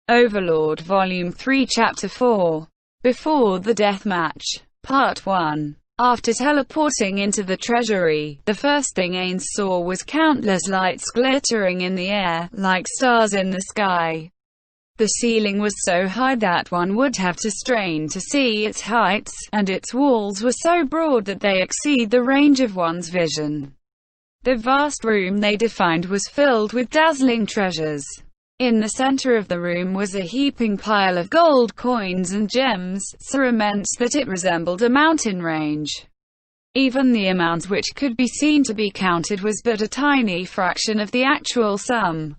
Overlord Volume 3 Chapter 4. Before the Death Match. Part 1. After teleporting into the treasury, the first thing Ains saw was countless lights glittering in the air, like stars in the sky. The ceiling was so high that one would have to strain to see its heights, and its walls were so broad that they exceed the range of one's vision. The vast room they defined was filled with dazzling treasures. In the center of the room was a heaping pile of gold coins and gems, so immense that it resembled a mountain range. Even the amount which could be seen to be counted was but a tiny fraction of the actual sum.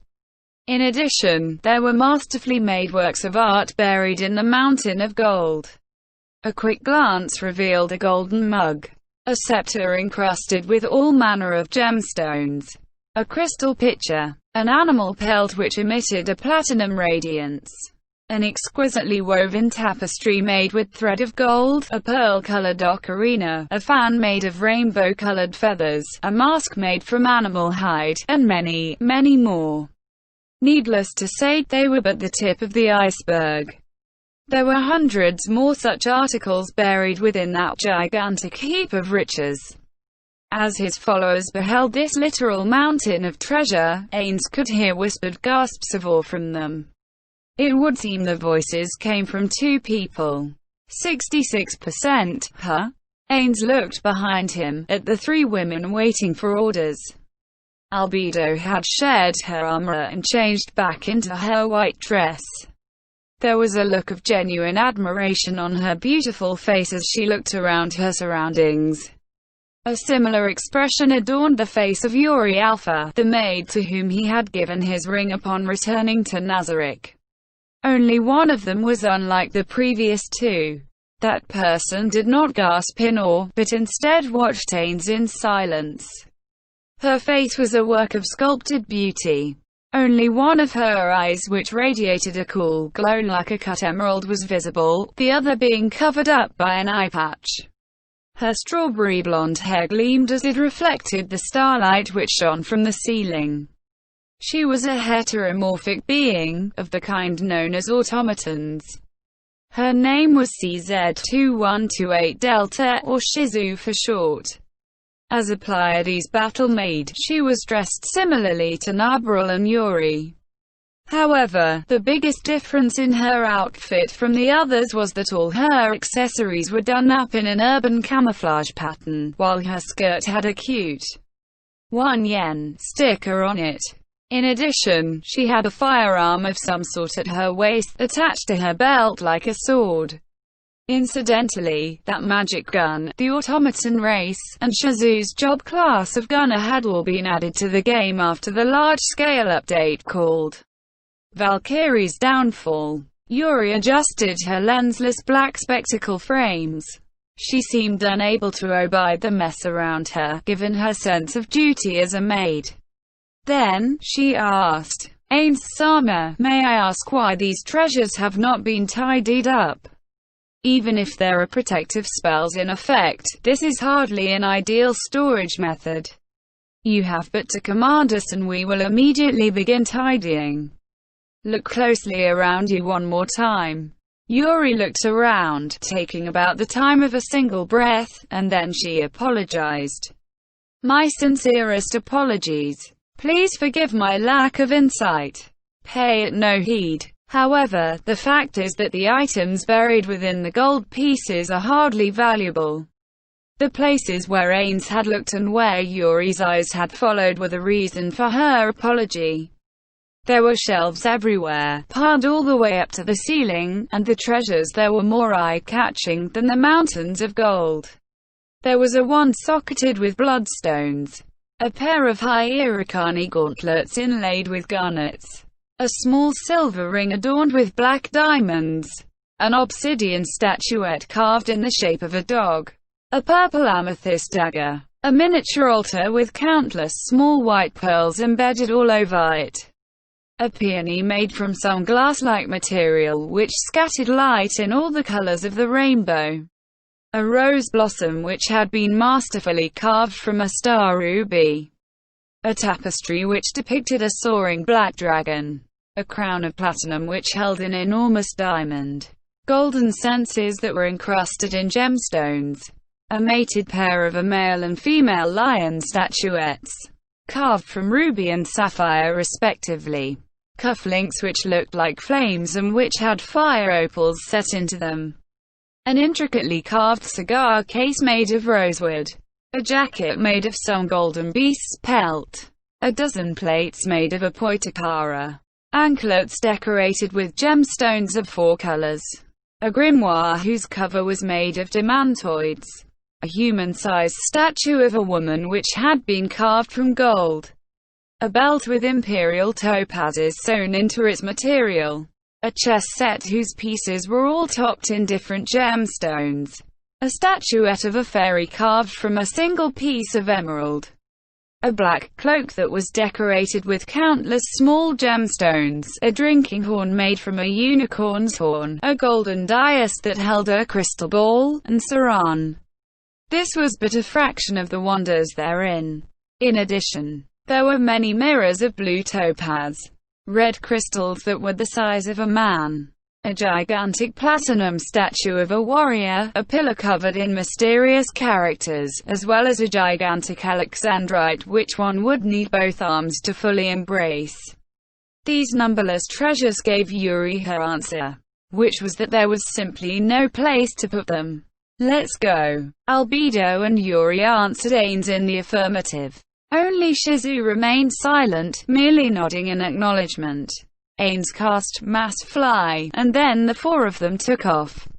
In addition, there were masterfully made works of art buried in the mountain of gold. A quick glance revealed a golden mug, a scepter encrusted with all manner of gemstones, a crystal pitcher, an animal pelt which emitted a platinum radiance, an exquisitely woven tapestry made with thread of gold, a pearl-colored ocarina, a fan made of rainbow-colored feathers, a mask made from animal hide, and many, many more. Needless to say, they were but the tip of the iceberg. There were hundreds more such articles buried within that gigantic heap of riches. As his followers beheld this literal mountain of treasure, Ains could hear whispered gasps of awe from them. It would seem the voices came from two people. 66%, huh? Ains looked behind him, at the three women waiting for orders. Albedo had shed her armor and changed back into her white dress. There was a look of genuine admiration on her beautiful face as she looked around her surroundings. A similar expression adorned the face of Yuri Alpha, the maid to whom he had given his ring upon returning to Nazarick. Only one of them was unlike the previous two. That person did not gasp in awe, but instead watched Ains in silence. Her face was a work of sculpted beauty. Only one of her eyes, which radiated a cool glow like a cut emerald, was visible, the other being covered up by an eye patch. Her strawberry blonde hair gleamed as it reflected the starlight which shone from the ceiling. She was a heteromorphic being, of the kind known as automatons. Her name was CZ2128 Delta, or Shizu for short. As a Pleiades battle maid, she was dressed similarly to Nabril and Yuri. However, the biggest difference in her outfit from the others was that all her accessories were done up in an urban camouflage pattern, while her skirt had a cute 1 yen sticker on it. In addition, she had a firearm of some sort at her waist, attached to her belt like a sword. Incidentally, that magic gun, the automaton race, and Shizu's job class of gunner had all been added to the game after the large-scale update called Valkyrie's Downfall. Yuri adjusted her lensless black spectacle frames. She seemed unable to abide the mess around her, given her sense of duty as a maid. Then, she asked, "Ains-sama, may I ask why these treasures have not been tidied up? Even if there are protective spells in effect, this is hardly an ideal storage method. You have but to command us and we will immediately begin tidying. Look closely around you one more time." Yuri looked around, taking about the time of a single breath, and then she apologized. "My sincerest apologies. Please forgive my lack of insight. Pay it no heed. However, the fact is that the items buried within the gold pieces are hardly valuable." The places where Ains had looked and where Yuri's eyes had followed were the reason for her apology. There were shelves everywhere, piled all the way up to the ceiling, and the treasures there were more eye-catching than the mountains of gold. There was a wand socketed with bloodstones, a pair of high Irukani gauntlets inlaid with garnets, a small silver ring adorned with black diamonds, an obsidian statuette carved in the shape of a dog, a purple amethyst dagger, a miniature altar with countless small white pearls embedded all over it, a peony made from some glass-like material which scattered light in all the colors of the rainbow, a rose blossom which had been masterfully carved from a star ruby, a tapestry which depicted a soaring black dragon, a crown of platinum which held an enormous diamond, golden censers that were encrusted in gemstones, a mated pair of a male and female lion statuettes, carved from ruby and sapphire respectively, cufflinks which looked like flames and which had fire opals set into them, an intricately carved cigar case made of rosewood, a jacket made of some golden beast's pelt, a dozen plates made of a poitikara, anklets decorated with gemstones of 4 colors, a grimoire whose cover was made of demantoids, a human-sized statue of a woman which had been carved from gold, a belt with imperial topazes sewn into its material, a chess set whose pieces were all topped in different gemstones, a statuette of a fairy carved from a single piece of emerald, a black cloak that was decorated with countless small gemstones, a drinking horn made from a unicorn's horn, a golden dais that held a crystal ball, and so on. This was but a fraction of the wonders therein. In addition, there were many mirrors of blue topaz, red crystals that were the size of a man, a gigantic platinum statue of a warrior, a pillar covered in mysterious characters, as well as a gigantic alexandrite which one would need both arms to fully embrace. These numberless treasures gave Yuri her answer, which was that there was simply no place to put them. "Let's go." Albedo and Yuri answered Ains in the affirmative. Only Shizu remained silent, merely nodding in acknowledgement. Ains cast Mass Fly, and then the 4 of them took off.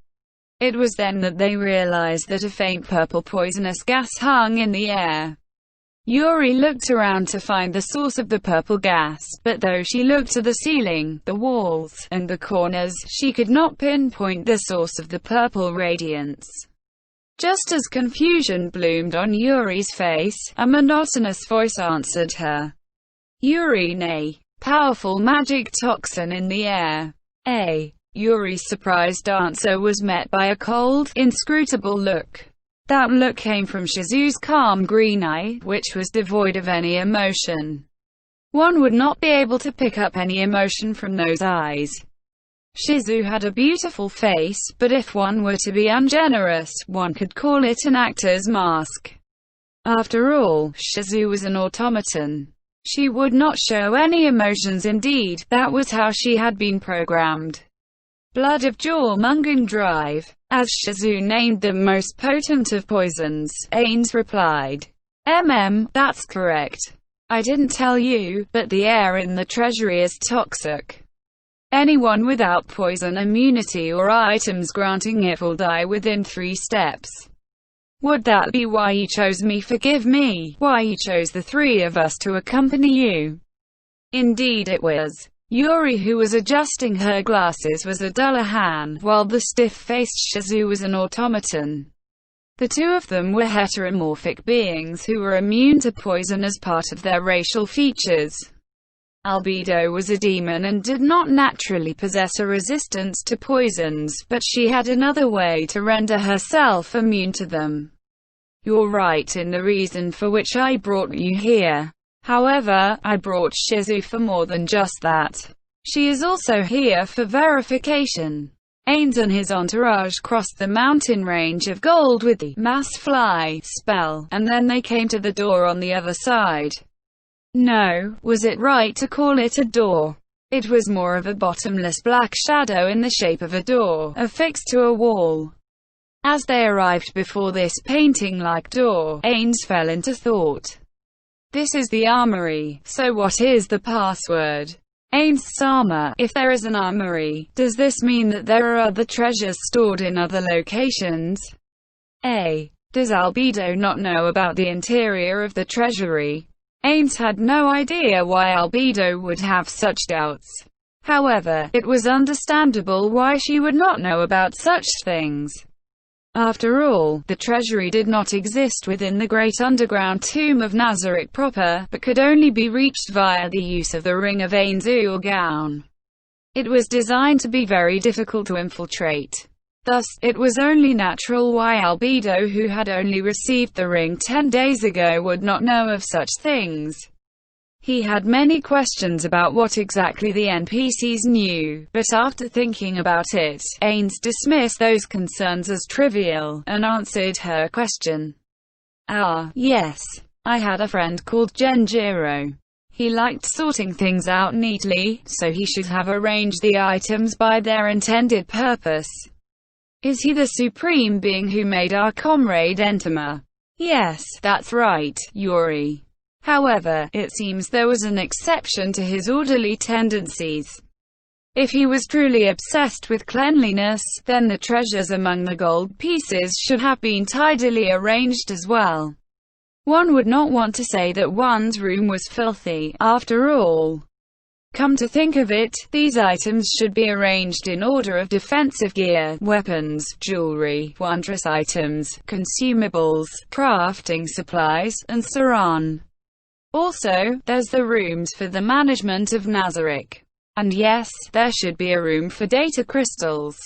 It was then that they realized that a faint purple poisonous gas hung in the air. Yuri looked around to find the source of the purple gas, but though she looked to the ceiling, the walls, and the corners, she could not pinpoint the source of the purple radiance. Just as confusion bloomed on Yuri's face, a monotonous voice answered her. "Yuri, nay. Powerful magic toxin in the air." Yuri's surprised answer was met by a cold, inscrutable look. That look came from Shizu's calm green eye, which was devoid of any emotion. One would not be able to pick up any emotion from those eyes. Shizu had a beautiful face, but if one were to be ungenerous, one could call it an actor's mask. After all, Shizu was an automaton. She would not show any emotions, indeed, that was how she had been programmed. Blood of Jormungand Drive. As Shizu named the most potent of poisons, Ains replied, That's correct. I didn't tell you, but the air in the treasury is toxic. Anyone without poison immunity or items granting it will die within 3 steps. Would that be why you chose me? Forgive me, why you chose the 3 of us to accompany you? Indeed it was. Yuri, who was adjusting her glasses, was a Dullahan, while the stiff-faced Shizu was an automaton. The 2 of them were heteromorphic beings who were immune to poison as part of their racial features. Albedo was a demon and did not naturally possess a resistance to poisons, but she had another way to render herself immune to them. You're right in the reason for which I brought you here. However, I brought Shizu for more than just that. She is also here for verification. Ains and his entourage crossed the mountain range of gold with the Mass Fly spell, and then they came to the door on the other side. No, was it right to call it a door? It was more of a bottomless black shadow in the shape of a door, affixed to a wall. As they arrived before this painting-like door, Ains fell into thought. This is the armory, so what is the password? Ains-sama, if there is an armory, does this mean that there are other treasures stored in other locations? Does Albedo not know about the interior of the treasury? Ains had no idea why Albedo would have such doubts. However, it was understandable why she would not know about such things. After all, the treasury did not exist within the great underground tomb of Nazarick proper, but could only be reached via the use of the ring of Ainzu Gown. It was designed to be very difficult to infiltrate. Thus, it was only natural why Albedo, who had only received the ring 10 days ago, would not know of such things. He had many questions about what exactly the NPCs knew, but after thinking about it, Ains dismissed those concerns as trivial, and answered her question. "Ah, yes. I had a friend called Genjiro. He liked sorting things out neatly, so he should have arranged the items by their intended purpose." "Is he the supreme being who made our comrade Entama?" "Yes, that's right, Yuri. However, it seems there was an exception to his orderly tendencies. If he was truly obsessed with cleanliness, then the treasures among the gold pieces should have been tidily arranged as well. One would not want to say that one's room was filthy, after all. Come to think of it, these items should be arranged in order of defensive gear, weapons, jewelry, wondrous items, consumables, crafting supplies, and so on. Also, there's the rooms for the management of Nazarick. And yes, there should be a room for data crystals."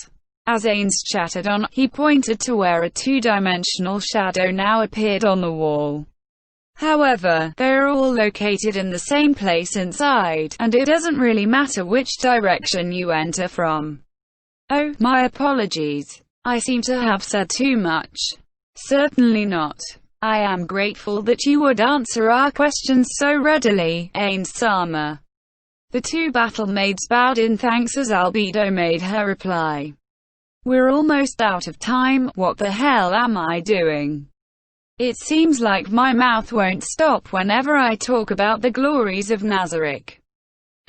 As Ains chattered on, he pointed to where a two-dimensional shadow now appeared on the wall. "However, they are all located in the same place inside, and it doesn't really matter which direction you enter from." "Oh, my apologies. I seem to have said too much." "Certainly not. I am grateful that you would answer our questions so readily, Ains-sama." The two battle-maids bowed in thanks as Albedo made her reply. "We're almost out of time. What the hell am I doing? It seems like my mouth won't stop whenever I talk about the glories of Nazarick."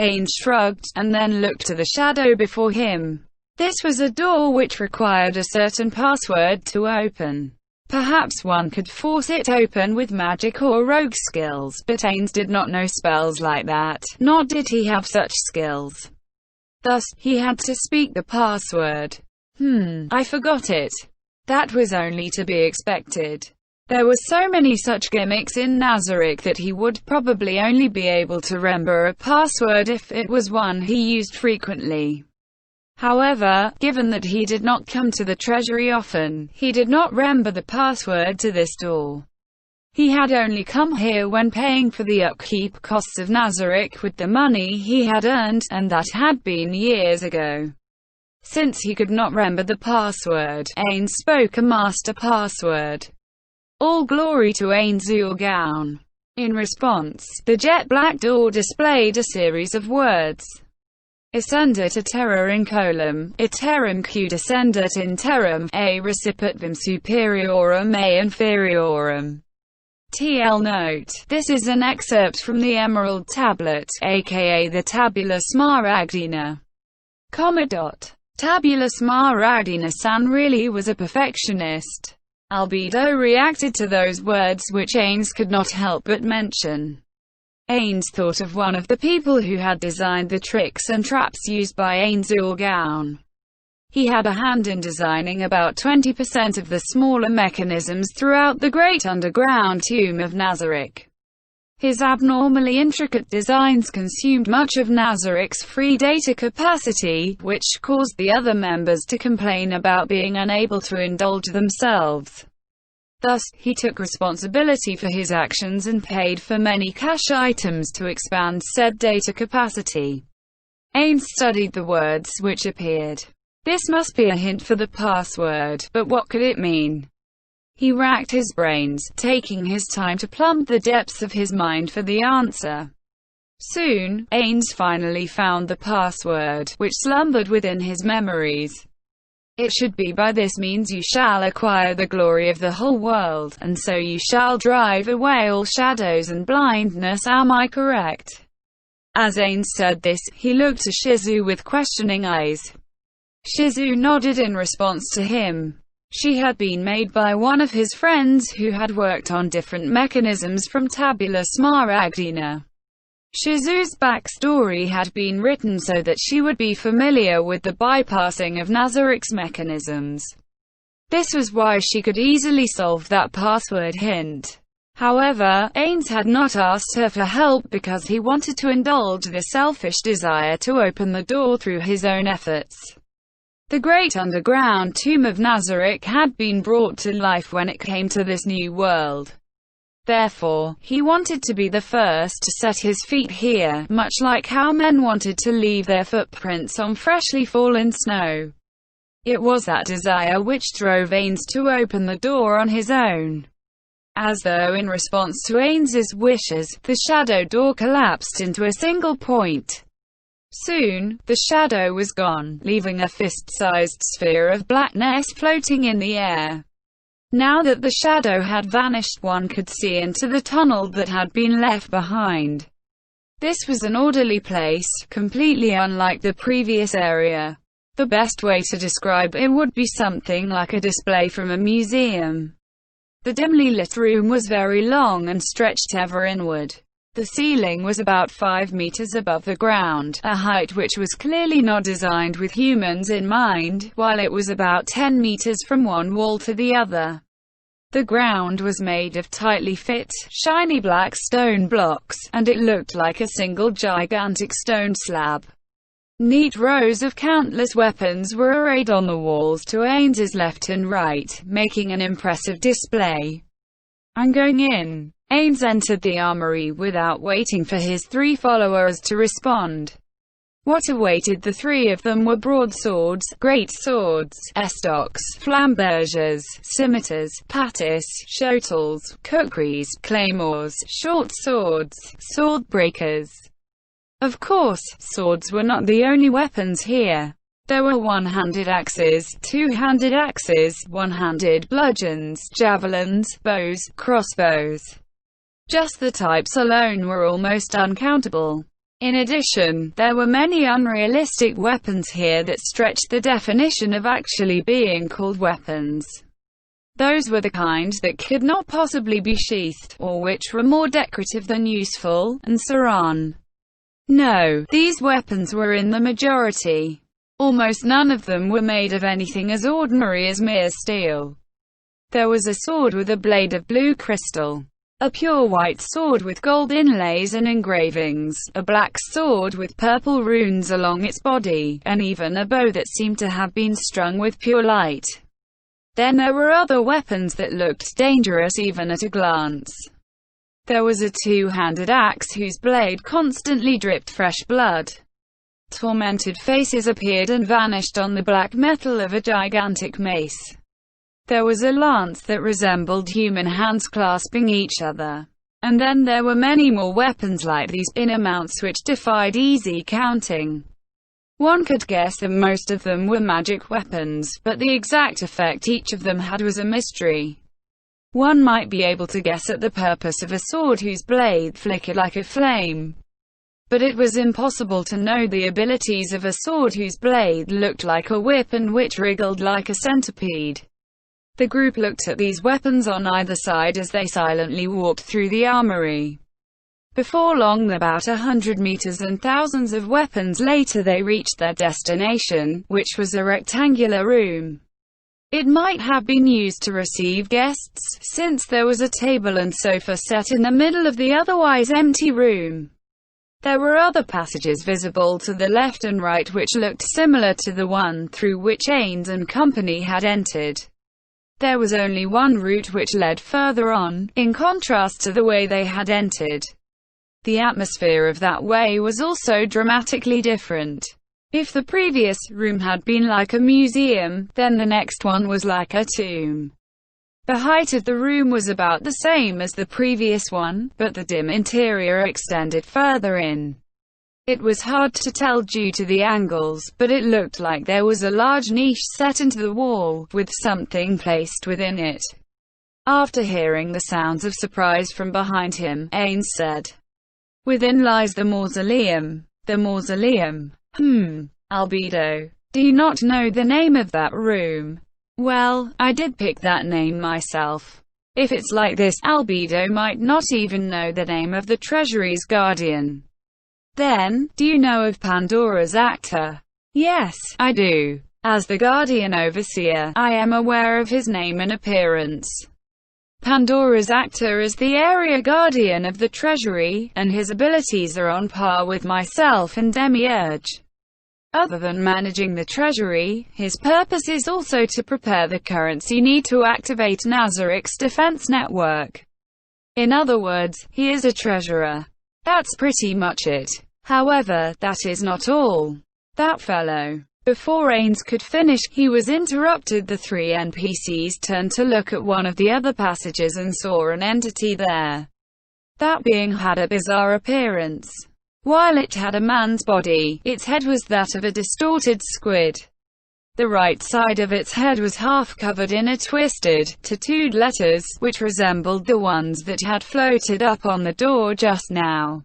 Ains shrugged, and then looked to the shadow before him. This was a door which required a certain password to open. Perhaps one could force it open with magic or rogue skills, but Ains did not know spells like that, nor did he have such skills. Thus, he had to speak the password. I forgot it. That was only to be expected. There were so many such gimmicks in Nazarick that he would probably only be able to remember a password if it was one he used frequently. However, given that he did not come to the treasury often, he did not remember the password to this door. He had only come here when paying for the upkeep costs of Nazarick with the money he had earned, and that had been years ago. Since he could not remember the password, Ains spoke a master password. "All glory to Ains-Urgaon." In response, the jet-black door displayed a series of words. Ascendat iterra in colum, iterum q descendat in terram, a recipitum superiorum a inferiorum. TL note: this is an excerpt from the Emerald Tablet, aka the Tabula Smaragdina. Tabula Smaragdina-san really was a perfectionist. Albedo reacted to those words which Ains could not help but mention. Ains thought of one of the people who had designed the tricks and traps used by Ains-Urgaon. He had a hand in designing about 20% of the smaller mechanisms throughout the great underground tomb of Nazarick. His abnormally intricate designs consumed much of Nazarick's free data capacity, which caused the other members to complain about being unable to indulge themselves. Thus, he took responsibility for his actions and paid for many cash items to expand said data capacity. Ains studied the words which appeared. This must be a hint for the password, but what could it mean? He racked his brains, taking his time to plumb the depths of his mind for the answer. Soon, Ains finally found the password, which slumbered within his memories. It should be by this means you shall acquire the glory of the whole world, and so you shall drive away all shadows and blindness. Am I correct? As Ains said this, he looked to Shizu with questioning eyes. Shizu nodded in response to him. She had been made by one of his friends who had worked on different mechanisms from Tabula Smaragdina. Shizu's backstory had been written so that she would be familiar with the bypassing of Nazarick's mechanisms. This was why she could easily solve that password hint. However, Ains had not asked her for help because he wanted to indulge the selfish desire to open the door through his own efforts. The great underground tomb of Nazarick had been brought to life when it came to this new world. Therefore, he wanted to be the first to set his feet here, much like how men wanted to leave their footprints on freshly fallen snow. It was that desire which drove Ains to open the door on his own. As though in response to Ains's wishes, the shadow door collapsed into a single point. Soon, the shadow was gone, leaving a fist-sized sphere of blackness floating in the air. Now that the shadow had vanished, one could see into the tunnel that had been left behind. This was an orderly place, completely unlike the previous area. The best way to describe it would be something like a display from a museum. The dimly lit room was very long and stretched ever inward. The ceiling was about 5 meters above the ground, a height which was clearly not designed with humans in mind, while it was about 10 meters from one wall to the other. The ground was made of tightly fit, shiny black stone blocks, and it looked like a single gigantic stone slab. Neat rows of countless weapons were arrayed on the walls to Ains's left and right, making an impressive display. "I'm going in." Ains entered the armory without waiting for his 3 followers to respond. What awaited the 3 of them were broadswords, great swords, estocs, flamberges, scimitars, patis, shotles, kukris, claymores, short swords, sword breakers. Of course, swords were not the only weapons here. There were one-handed axes, two-handed axes, one-handed bludgeons, javelins, bows, crossbows. Just the types alone were almost uncountable. In addition, there were many unrealistic weapons here that stretched the definition of actually being called weapons. Those were the kind that could not possibly be sheathed, or which were more decorative than useful, and so on. No, these weapons were in the majority. Almost none of them were made of anything as ordinary as mere steel. There was a sword with a blade of blue crystal. A pure white sword with gold inlays and engravings, a black sword with purple runes along its body, and even a bow that seemed to have been strung with pure light. Then there were other weapons that looked dangerous even at a glance. There was a two-handed axe whose blade constantly dripped fresh blood. Tormented faces appeared and vanished on the black metal of a gigantic mace. There was a lance that resembled human hands clasping each other. And then there were many more weapons like these, in amounts which defied easy counting. One could guess that most of them were magic weapons, but the exact effect each of them had was a mystery. One might be able to guess at the purpose of a sword whose blade flickered like a flame. But it was impossible to know the abilities of a sword whose blade looked like a whip and which wriggled like a centipede. The group looked at these weapons on either side as they silently walked through the armory. Before long, about 100 meters and thousands of weapons later, they reached their destination, which was a rectangular room. It might have been used to receive guests, since there was a table and sofa set in the middle of the otherwise empty room. There were other passages visible to the left and right which looked similar to the one through which Ains and company had entered. There was only one route which led further on, in contrast to the way they had entered. The atmosphere of that way was also dramatically different. If the previous room had been like a museum, then the next one was like a tomb. The height of the room was about the same as the previous one, but the dim interior extended further in. It was hard to tell due to the angles, but it looked like there was a large niche set into the wall, with something placed within it. After hearing the sounds of surprise from behind him, Ains said, "Within lies the mausoleum." "The mausoleum? Albedo. Do you not know the name of that room?" "Well, I did pick that name myself. If it's like this, Albedo might not even know the name of the treasury's guardian." "Then, do you know of Pandora's actor?" "Yes, I do. As the guardian overseer, I am aware of his name and appearance. Pandora's actor is the area guardian of the treasury, and his abilities are on par with myself and Demiurge. Other than managing the treasury, his purpose is also to prepare the currency need to activate Nazarik's defense network. In other words, he is a treasurer. That's pretty much it. However, that is not all. That fellow. Before Ains could finish, he was interrupted. The three NPCs turned to look at one of the other passages and saw an entity there. That being had a bizarre appearance. While it had a man's body, its head was that of a distorted squid. The right side of its head was half covered in a twisted, tattooed letters, which resembled the ones that had floated up on the door just now.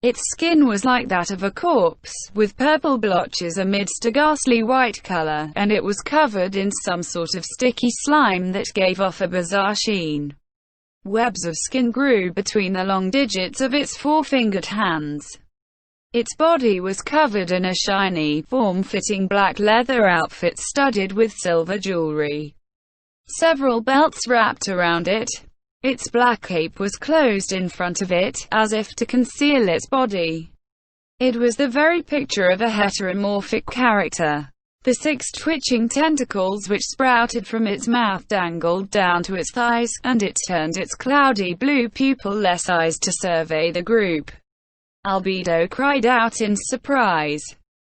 Its skin was like that of a corpse, with purple blotches amidst a ghastly white color, and it was covered in some sort of sticky slime that gave off a bizarre sheen. Webs of skin grew between the long digits of its four-fingered hands. Its body was covered in a shiny, form-fitting black leather outfit studded with silver jewelry. Several belts wrapped around it. Its black cape was closed in front of it, as if to conceal its body. It was the very picture of a heteromorphic character. The 6 twitching tentacles which sprouted from its mouth dangled down to its thighs, and it turned its cloudy blue pupil-less eyes to survey the group. Albedo cried out in surprise.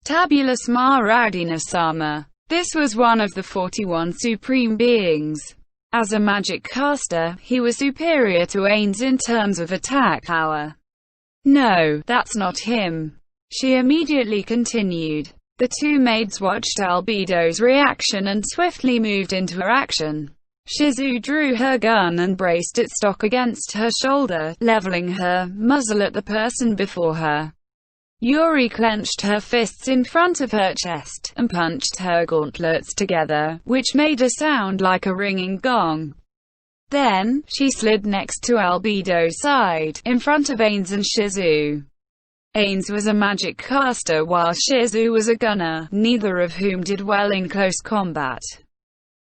Tabula Smaragdina-sama. This was one of the 41 supreme beings. As a magic caster, he was superior to Ains in terms of attack power. No, that's not him. She immediately continued. The two maids watched Albedo's reaction and swiftly moved into action. Shizu drew her gun and braced its stock against her shoulder, leveling her muzzle at the person before her. Yuri clenched her fists in front of her chest, and punched her gauntlets together, which made a sound like a ringing gong. Then, she slid next to Albedo's side, in front of Ains and Shizu. Ains was a magic caster while Shizu was a gunner, neither of whom did well in close combat.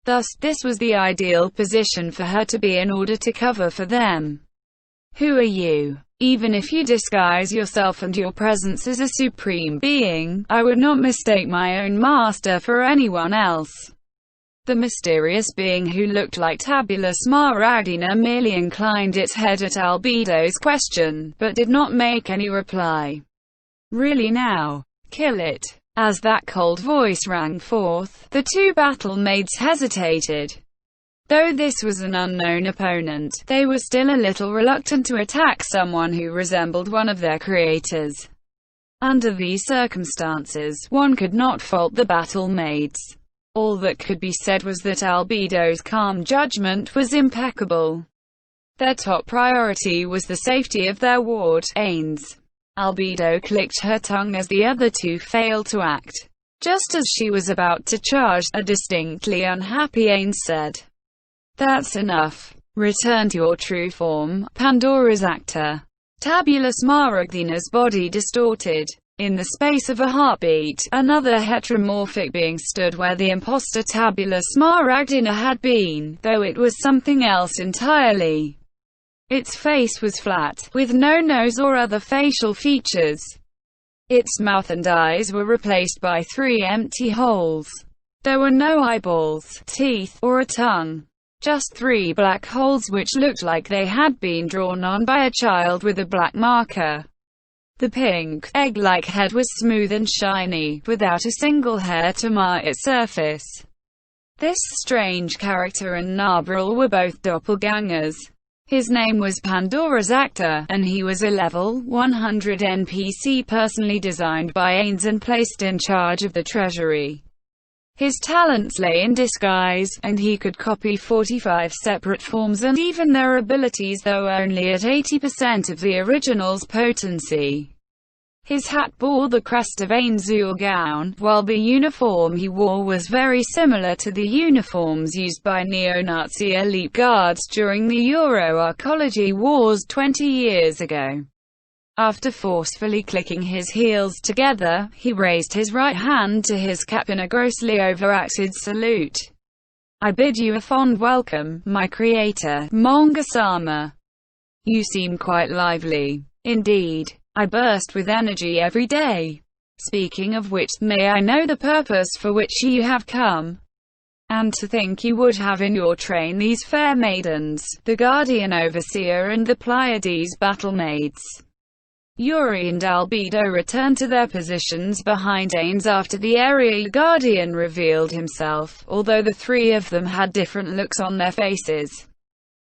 Thus, this was the ideal position for her to be in order to cover for them. Who are you? Even if you disguise yourself and your presence as a supreme being, I would not mistake my own master for anyone else. The mysterious being who looked like Tabula Smaragdina merely inclined its head at Albedo's question, but did not make any reply. Really now? Kill it. As that cold voice rang forth, the two battle maids hesitated. Though this was an unknown opponent, they were still a little reluctant to attack someone who resembled one of their creators. Under these circumstances, one could not fault the battle maids. All that could be said was that Albedo's calm judgment was impeccable. Their top priority was the safety of their ward, Ains. Albedo clicked her tongue as the other two failed to act. Just as she was about to charge, a distinctly unhappy Ains said, "That's enough. Return to your true form, Pandora's actor." Tabula Smaragdina's body distorted. In the space of a heartbeat, another heteromorphic being stood where the imposter Tabula Smaragdina had been, though it was something else entirely. Its face was flat, with no nose or other facial features. Its mouth and eyes were replaced by 3 empty holes. There were no eyeballs, teeth, or a tongue. Just 3 black holes which looked like they had been drawn on by a child with a black marker. The pink, egg-like head was smooth and shiny, without a single hair to mar its surface. This strange character and Nabril were both doppelgangers. His name was Pandora's actor, and he was a level 100 NPC personally designed by Ains and placed in charge of the treasury. His talents lay in disguise, and he could copy 45 separate forms and even their abilities, though only at 80% of the original's potency. His hat bore the crest of Ain's gown, while the uniform he wore was very similar to the uniforms used by neo-Nazi elite guards during the Euro-Archaeology Wars 20 years ago. After forcefully clicking his heels together, he raised his right hand to his cap in a grossly overacted salute. "I bid you a fond welcome, my creator, Manga-sama. You seem quite lively." "Indeed. I burst with energy every day. Speaking of which, may I know the purpose for which you have come?" And to think you would have in your train these fair maidens, the Guardian Overseer and the Pleiades battlemates. Yuri and Albedo returned to their positions behind Ains after the Area Guardian revealed himself, although the three of them had different looks on their faces.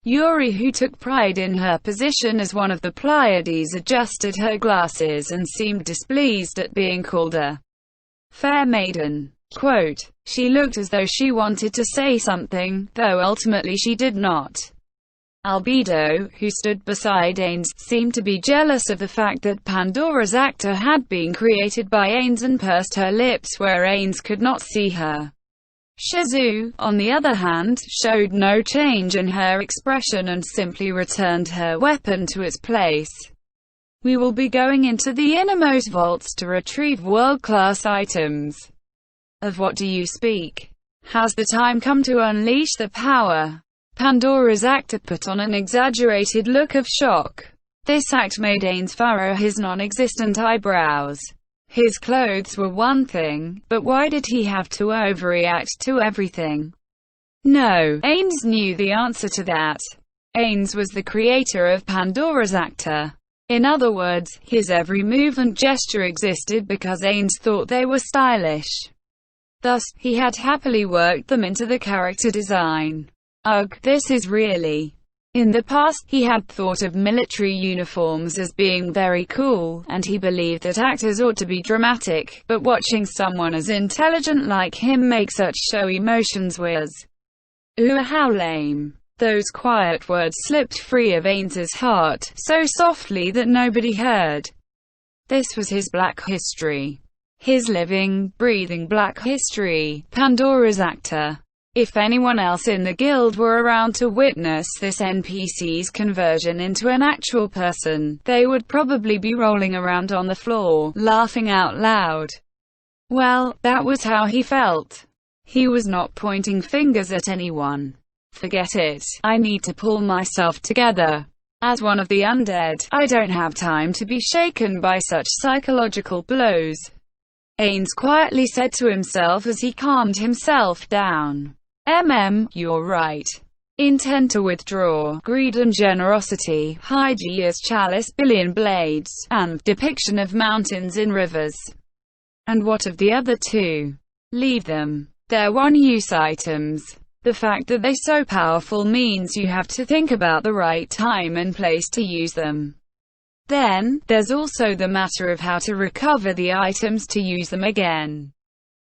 Yuri, who took pride in her position as one of the Pleiades, adjusted her glasses and seemed displeased at being called a fair maiden. Quote, she looked as though she wanted to say something, though ultimately she did not. Albedo, who stood beside Ains, seemed to be jealous of the fact that Pandora's actor had been created by Ains and pursed her lips where Ains could not see her. Shizu, on the other hand, showed no change in her expression and simply returned her weapon to its place. We will be going into the innermost vaults to retrieve world-class items. Of what do you speak? Has the time come to unleash the power? Pandora's actor put on an exaggerated look of shock. This act made Ains furrow his non-existent eyebrows. His clothes were one thing, but why did he have to overreact to everything? No, Ains knew the answer to that. Ains was the creator of Pandora's actor. In other words, his every move and gesture existed because Ains thought they were stylish. Thus, he had happily worked them into the character design. Ugh, this is really... In the past, he had thought of military uniforms as being very cool, and he believed that actors ought to be dramatic, but watching someone as intelligent like him make such showy motions was... Ooh, how lame. Those quiet words slipped free of Ains's heart, so softly that nobody heard. This was his black history. His living, breathing black history, Pandora's actor. If anyone else in the guild were around to witness this NPC's conversion into an actual person, they would probably be rolling around on the floor, laughing out loud. Well, that was how he felt. He was not pointing fingers at anyone. Forget it, I need to pull myself together. As one of the undead, I don't have time to be shaken by such psychological blows. Ains quietly said to himself as he calmed himself down. You're right. Intent to withdraw, greed and generosity, Hygeus chalice, billion blades, and depiction of mountains in rivers. And what of the other two? Leave them. They're one-use items. The fact that they're so powerful means you have to think about the right time and place to use them. Then, there's also the matter of how to recover the items to use them again.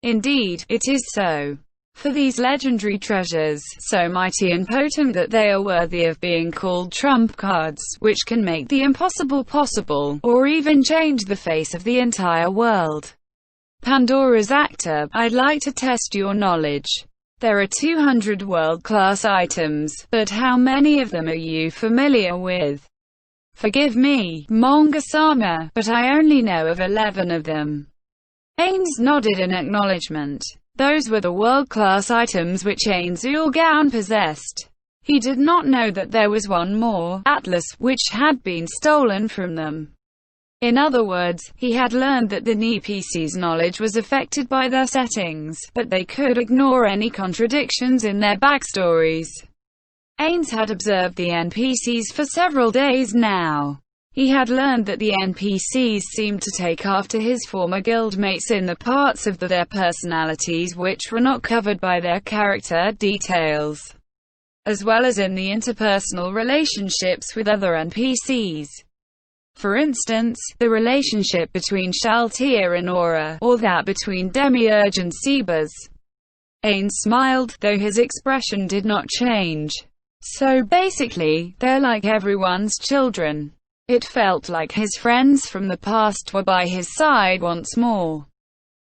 Indeed, it is so. For these legendary treasures, so mighty and potent that they are worthy of being called trump cards, which can make the impossible possible, or even change the face of the entire world. Pandora's actor, I'd like to test your knowledge. There are 200 world-class items, but how many of them are you familiar with? Forgive me, Manga-sama, but I only know of 11 of them. Ains nodded in acknowledgement. Those were the world-class items which Ains Ulgaun possessed. He did not know that there was one more, Atlas, which had been stolen from them. In other words, he had learned that the NPC's knowledge was affected by their settings, but they could ignore any contradictions in their backstories. Ains had observed the NPCs for several days now. He had learned that the NPCs seemed to take after his former guildmates in the parts of their personalities which were not covered by their character details, as well as in the interpersonal relationships with other NPCs. For instance, the relationship between Shaltier and Aura, or that between Demiurge and Sebas. Ains smiled, though his expression did not change. So basically, they're like everyone's children. It felt like his friends from the past were by his side once more.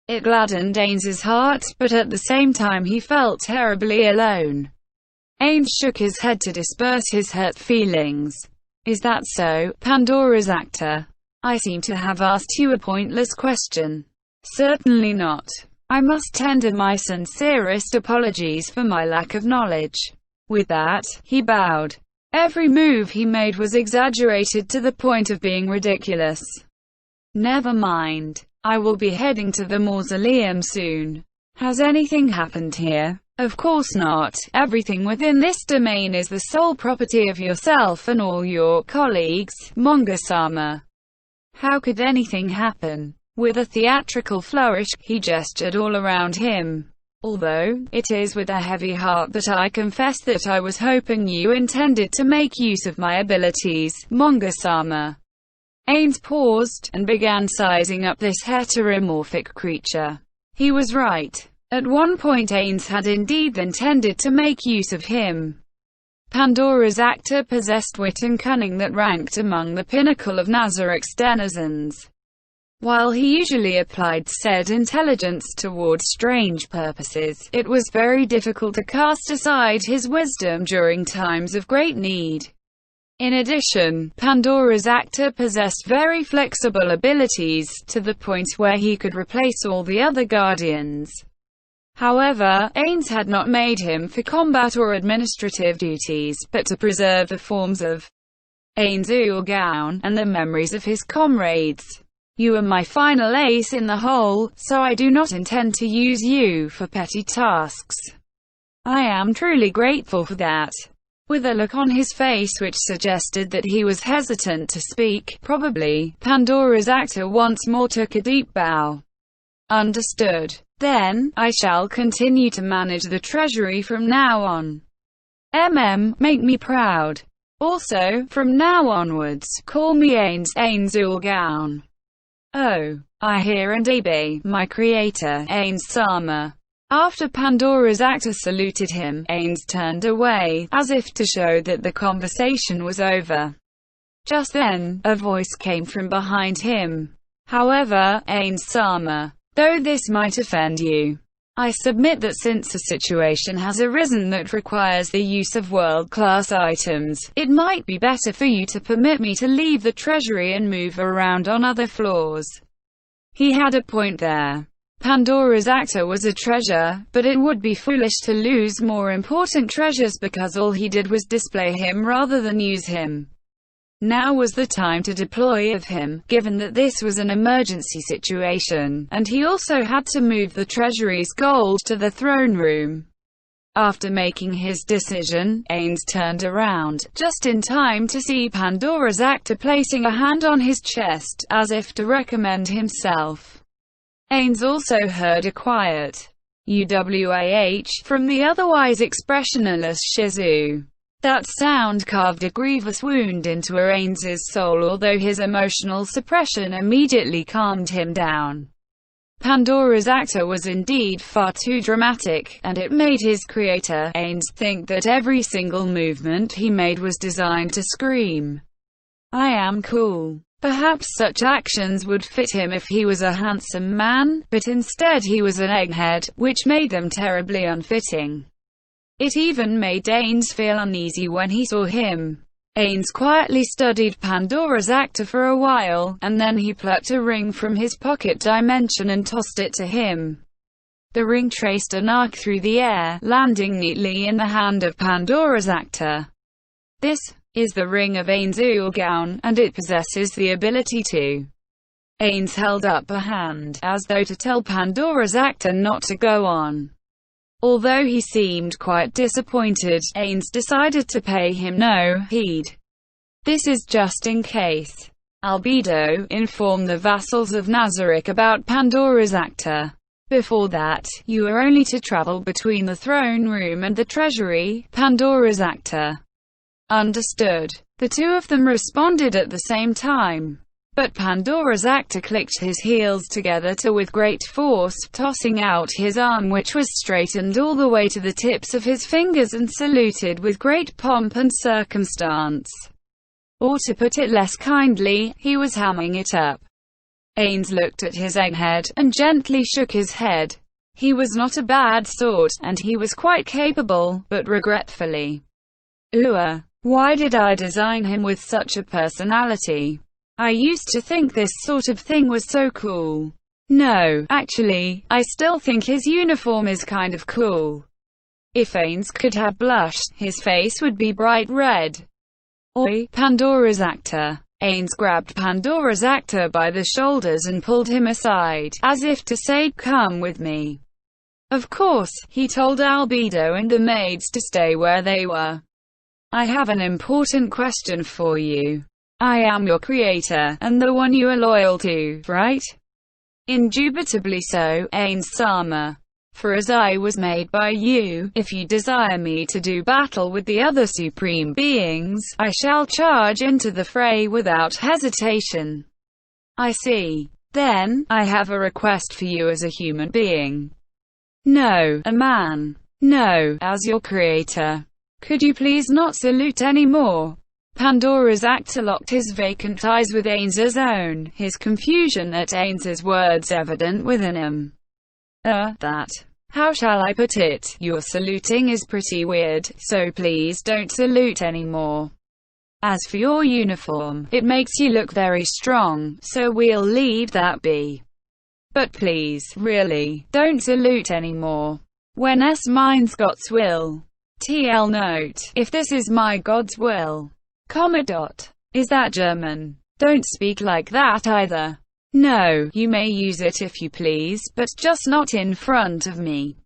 It gladdened Ains's heart, but at the same time he felt terribly alone. Ains shook his head to disperse his hurt feelings. Is that so, Pandora's actor? I seem to have asked you a pointless question. Certainly not. I must tender my sincerest apologies for my lack of knowledge. With that, he bowed. Every move he made was exaggerated to the point of being ridiculous. Never mind. I will be heading to the mausoleum soon. Has anything happened here? Of course not. Everything within this domain is the sole property of yourself and all your colleagues, Manga-sama. How could anything happen? With a theatrical flourish, he gestured all around him. Although, it is with a heavy heart that I confess that I was hoping you intended to make use of my abilities, Manga-sama. Ains paused, and began sizing up this heteromorphic creature. He was right. At one point Ains had indeed intended to make use of him. Pandora's actor possessed wit and cunning that ranked among the pinnacle of Nazarik's denizens. While he usually applied said intelligence toward strange purposes, it was very difficult to cast aside his wisdom during times of great need. In addition, Pandora's actor possessed very flexible abilities, to the point where he could replace all the other guardians. However, Ains had not made him for combat or administrative duties, but to preserve the forms of Ains Ulgaon, and the memories of his comrades. You are my final ace in the hole, so I do not intend to use you for petty tasks. I am truly grateful for that. With a look on his face which suggested that he was hesitant to speak, probably, Pandora's actor once more took a deep bow. Understood. Then, I shall continue to manage the treasury from now on. Make me proud. Also, from now onwards, call me Ains Ulgaon. Oh, I hear and obey, my creator, Ains-sama. After Pandora's actor saluted him, Ains turned away, as if to show that the conversation was over. Just then, a voice came from behind him. However, Ains-sama, though this might offend you, I submit that since a situation has arisen that requires the use of world-class items, it might be better for you to permit me to leave the treasury and move around on other floors. He had a point there. Pandora's actor was a treasure, but it would be foolish to lose more important treasures because all he did was display him rather than use him. Now was the time to deploy of him, given that this was an emergency situation, and he also had to move the treasury's gold to the throne room. After making his decision, Ains turned around, just in time to see Pandora's actor placing a hand on his chest, as if to recommend himself. Ains also heard a quiet "UWAH" from the otherwise expressionless Shizu. That sound carved a grievous wound into Ains's soul, although his emotional suppression immediately calmed him down. Pandora's actor was indeed far too dramatic, and it made his creator, Ains, think that every single movement he made was designed to scream, "I am cool." Perhaps such actions would fit him if he was a handsome man, but instead he was an egghead, which made them terribly unfitting. It even made Ains feel uneasy when he saw him. Ains quietly studied Pandora's actor for a while, and then he plucked a ring from his pocket dimension and tossed it to him. The ring traced an arc through the air, landing neatly in the hand of Pandora's actor. This is the ring of Ains Ulgaon, and it possesses the ability to. Ains held up a hand, as though to tell Pandora's actor not to go on. Although he seemed quite disappointed, Ains decided to pay him no heed. This is just in case. Albedo, inform the vassals of Nazarik about Pandora's actor. Before that, you are only to travel between the throne room and the treasury, Pandora's actor. Understood. The two of them responded at the same time. But Pandora's actor clicked his heels together with great force, tossing out his arm which was straightened all the way to the tips of his fingers and saluted with great pomp and circumstance. Or to put it less kindly, he was hamming it up. Ains looked at his egghead, and gently shook his head. He was not a bad sort, and he was quite capable, but regretfully. Why did I design him with such a personality? I used to think this sort of thing was so cool. No, actually, I still think his uniform is kind of cool. If Ains could have blushed, his face would be bright red. Oi, Pandora's actor. Ains grabbed Pandora's actor by the shoulders and pulled him aside, as if to say, "Come with me." Of course, he told Albedo and the maids to stay where they were. I have an important question for you. I am your creator, and the one you are loyal to, right? Indubitably so, Ains-sama. For as I was made by you, if you desire me to do battle with the other supreme beings, I shall charge into the fray without hesitation. I see. Then, I have a request for you as a human being. No, a man. No, as your creator. Could you please not salute anymore? Pandora's actor locked his vacant eyes with Ains's own, his confusion at Ains's words evident within him. How shall I put it? Your saluting is pretty weird, so please don't salute anymore. As for your uniform, it makes you look very strong, so we'll leave that be. But please, really, don't salute anymore. When S-Mind's God's will. TL note, if this is my God's will. Comma dot. Is that German? Don't speak like that either. No, you may use it if you please, but just not in front of me.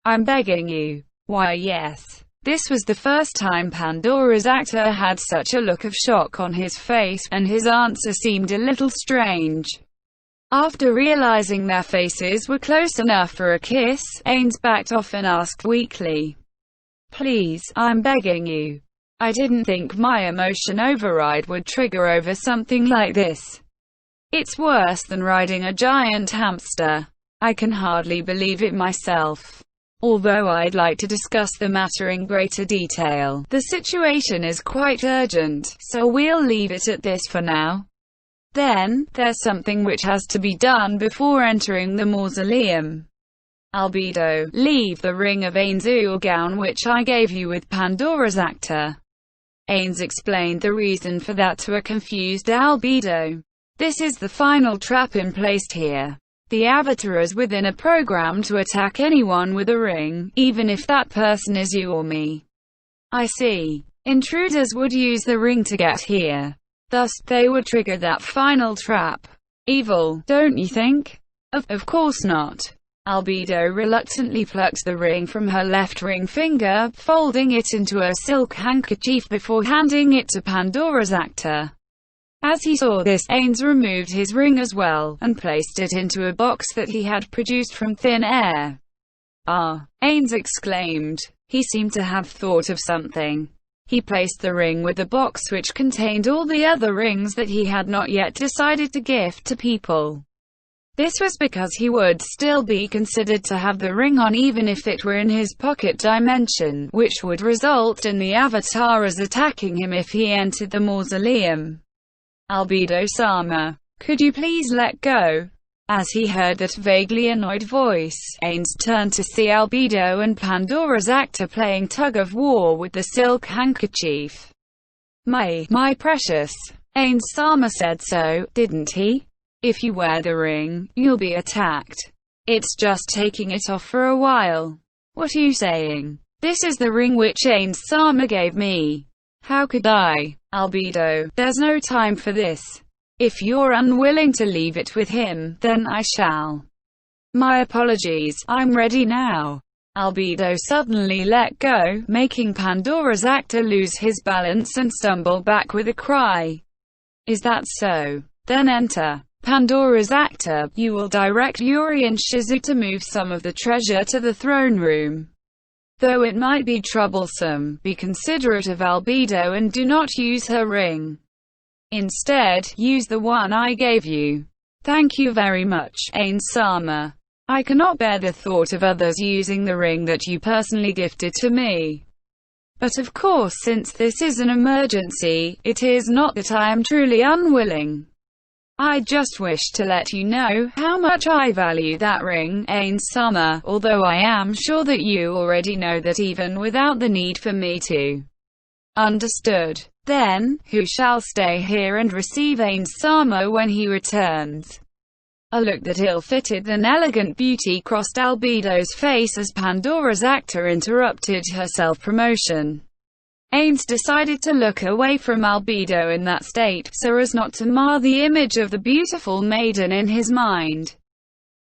I'm begging you. Why yes. This was the first time Pandora's actor had such a look of shock on his face, and his answer seemed a little strange. After realizing their faces were close enough for a kiss, Ains backed off and asked weakly. Please, I'm begging you. I didn't think my emotion override would trigger over something like this. It's worse than riding a giant hamster. I can hardly believe it myself. Although I'd like to discuss the matter in greater detail, the situation is quite urgent, so we'll leave it at this for now. Then, there's something which has to be done before entering the mausoleum. Albedo, leave the ring of Ain's gown which I gave you with Pandora's actor. Ains explained the reason for that to a confused Albedo. This is the final trap placed here. The avatar is within a program to attack anyone with a ring, even if that person is you or me. I see. Intruders would use the ring to get here. Thus, they would trigger that final trap. Evil, don't you think? Of course not. Albedo reluctantly plucked the ring from her left ring finger, folding it into a silk handkerchief before handing it to Pandora's actor. As he saw this, Ains removed his ring as well, and placed it into a box that he had produced from thin air. Ah! Ains exclaimed. He seemed to have thought of something. He placed the ring with the box which contained all the other rings that he had not yet decided to gift to people. This was because he would still be considered to have the ring on even if it were in his pocket dimension, which would result in the avatars attacking him if he entered the mausoleum. Albedo-sama, could you please let go? As he heard that vaguely annoyed voice, Ains turned to see Albedo and Pandora's actor playing tug-of-war with the silk handkerchief. My precious. Ains-sama said so, didn't he? If you wear the ring, you'll be attacked. It's just taking it off for a while. What are you saying? This is the ring which Ains-sama gave me. How could I? Albedo, there's no time for this. If you're unwilling to leave it with him, then I shall. My apologies, I'm ready now. Albedo suddenly let go, making Pandora's actor lose his balance and stumble back with a cry. Is that so? Then enter. Pandora's actor, you will direct Yuri and Shizu to move some of the treasure to the throne room. Though it might be troublesome, be considerate of Albedo and do not use her ring. Instead, use the one I gave you. Thank you very much, Ains-sama. I cannot bear the thought of others using the ring that you personally gifted to me. But of course, since this is an emergency, it is not that I am truly unwilling. I just wish to let you know how much I value that ring, Ains-sama, although I am sure that you already know that even without the need for me to. Understood. Then, who shall stay here and receive Ains-sama when he returns? A look that ill-fitted and elegant beauty crossed Albedo's face as Pandora's actor interrupted her self-promotion. Ains decided to look away from Albedo in that state, so as not to mar the image of the beautiful maiden in his mind.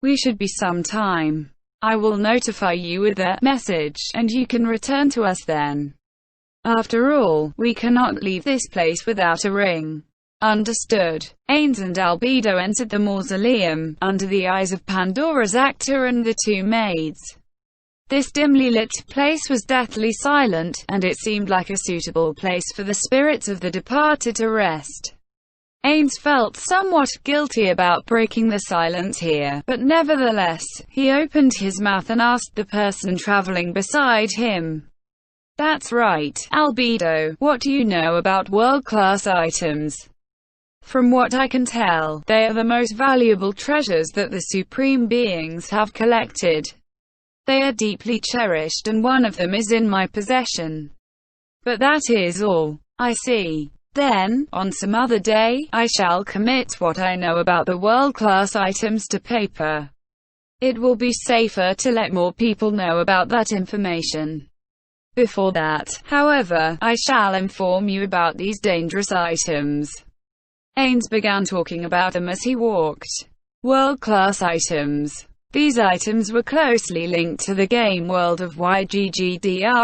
We should be some time. I will notify you with the message, and you can return to us then. After all, we cannot leave this place without a ring. Understood. Ains and Albedo entered the mausoleum, under the eyes of Pandora's actor and the two maids. This dimly lit place was deathly silent, and it seemed like a suitable place for the spirits of the departed to rest. Ains felt somewhat guilty about breaking the silence here, but nevertheless, he opened his mouth and asked the person traveling beside him. That's right, Albedo, what do you know about world-class items? From what I can tell, they are the most valuable treasures that the Supreme Beings have collected. They are deeply cherished and one of them is in my possession. But that is all. I see. Then, on some other day, I shall commit what I know about the world-class items to paper. It will be safer to let more people know about that information. Before that, however, I shall inform you about these dangerous items. Ains began talking about them as he walked. World-class items. These items were closely linked to the game world of Yggdrasil.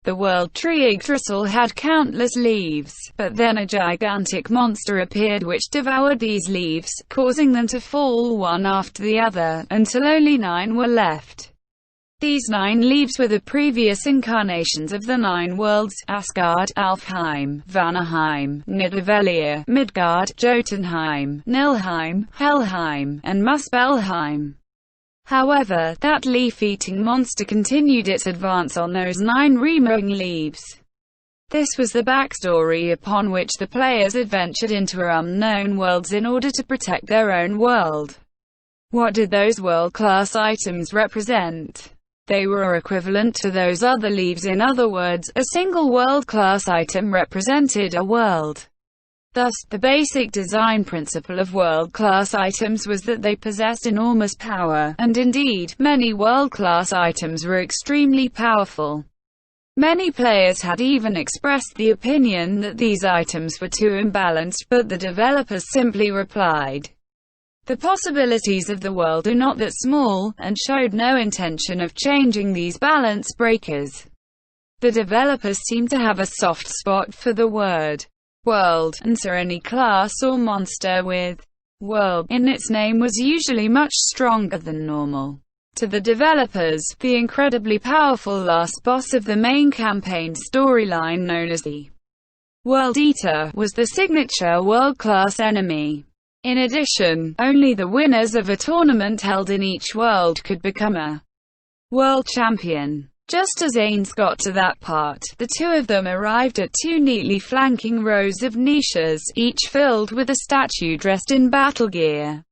The world tree Yggdrasil had countless leaves, but then a gigantic monster appeared which devoured these leaves, causing them to fall one after the other, until only 9 were left. These 9 leaves were the previous incarnations of the 9 worlds: Asgard, Alfheim, Vanaheim, Nidavellir, Midgard, Jotunheim, Nilheim, Helheim, and Muspelheim. However, that leaf-eating monster continued its advance on those 9 remaining leaves. This was the backstory upon which the players adventured into unknown worlds in order to protect their own world. What did those world-class items represent? They were equivalent to those other leaves. In other words, a single world-class item represented a world. Thus, the basic design principle of world-class items was that they possessed enormous power, and indeed, many world-class items were extremely powerful. Many players had even expressed the opinion that these items were too imbalanced, but the developers simply replied, "The possibilities of the world are not that small," and showed no intention of changing these balance breakers. The developers seemed to have a soft spot for the word world, and so any class or monster with world in its name was usually much stronger than normal. To the developers, the incredibly powerful last boss of the main campaign storyline, known as the World Eater, was the signature world-class enemy. In addition, only the winners of a tournament held in each world could become a world champion. Just as Ains got to that part, the two of them arrived at 2 neatly flanking rows of niches, each filled with a statue dressed in battle gear.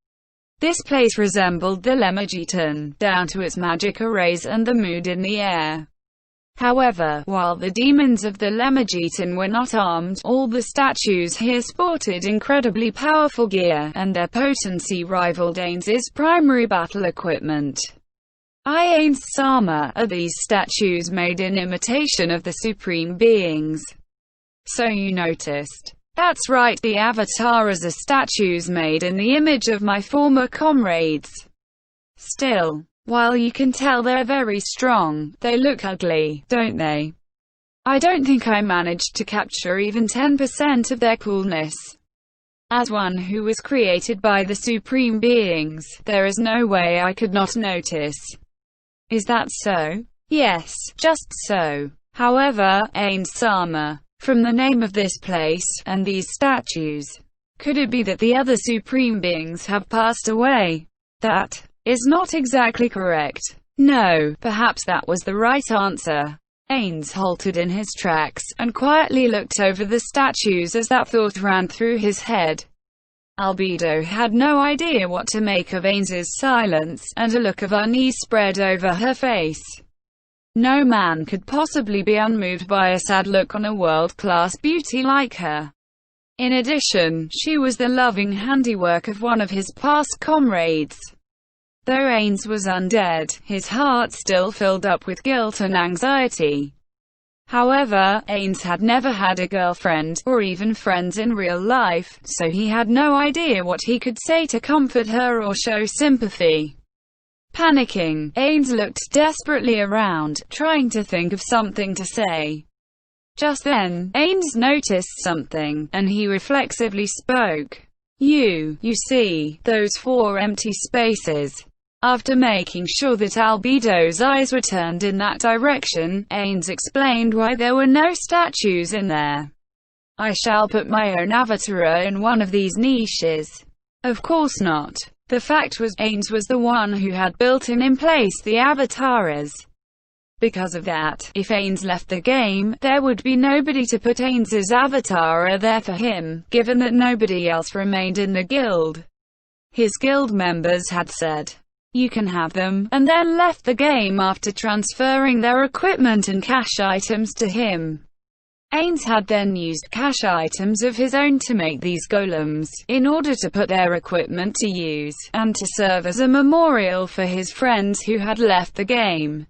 This place resembled the Lemegeton, down to its magic arrays and the mood in the air. However, while the demons of the Lemegeton were not armed, all the statues here sported incredibly powerful gear, and their potency rivaled Ains's primary battle equipment. Ain's armor. Are these statues made in imitation of the Supreme Beings? So you noticed. That's right, the avatars are statues made in the image of my former comrades. Still, while you can tell they're very strong, they look ugly, don't they? I don't think I managed to capture even 10% of their coolness. As one who was created by the Supreme Beings, there is no way I could not notice. Is that so? Yes, just so. However, Ain's armor, from the name of this place, and these statues, could it be that the other Supreme Beings have passed away? That is not exactly correct. No, perhaps that was the right answer. Ains halted in his tracks, and quietly looked over the statues as that thought ran through his head. Albedo had no idea what to make of Ains's silence, and a look of unease spread over her face. No man could possibly be unmoved by a sad look on a world-class beauty like her. In addition, she was the loving handiwork of one of his past comrades. Though Ains was undead, his heart still filled up with guilt and anxiety. However, Ains had never had a girlfriend, or even friends in real life, so he had no idea what he could say to comfort her or show sympathy. Panicking, Ains looked desperately around, trying to think of something to say. Just then, Ains noticed something, and he reflexively spoke. You see, those 4 empty spaces. After making sure that Albedo's eyes were turned in that direction, Ains explained why there were no statues in there. I shall put my own avatar in one of these niches. Of course not. The fact was, Ains was the one who had built in place the avatars. Because of that, if Ains left the game, there would be nobody to put Ains's avatar there for him, given that nobody else remained in the guild. His guild members had said, "You can have them," and then left the game after transferring their equipment and cash items to him. Ains had then used cash items of his own to make these golems, in order to put their equipment to use, and to serve as a memorial for his friends who had left the game.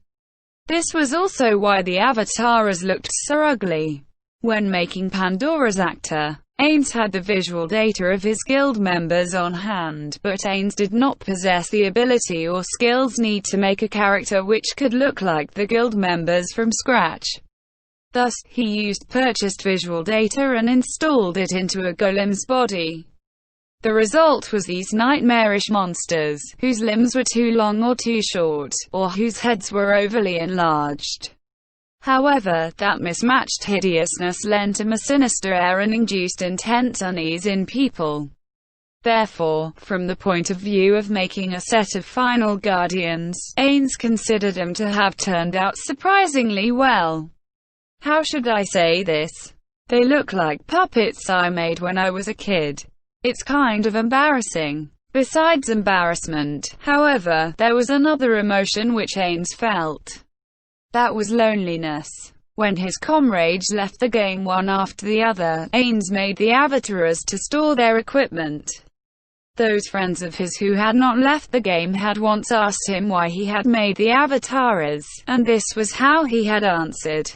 This was also why the avatars looked so ugly. When making Pandora's actor, Ains had the visual data of his guild members on hand, but Ains did not possess the ability or skills needed to make a character which could look like the guild members from scratch. Thus, he used purchased visual data and installed it into a golem's body. The result was these nightmarish monsters, whose limbs were too long or too short, or whose heads were overly enlarged. However, that mismatched hideousness lent him a sinister air and induced intense unease in people. Therefore, from the point of view of making a set of final guardians, Ains considered them to have turned out surprisingly well. How should I say this? They look like puppets I made when I was a kid. It's kind of embarrassing. Besides embarrassment, however, there was another emotion which Ains felt. That was loneliness. When his comrades left the game one after the other, Ains made the avatars to store their equipment. Those friends of his who had not left the game had once asked him why he had made the avatars, and this was how he had answered.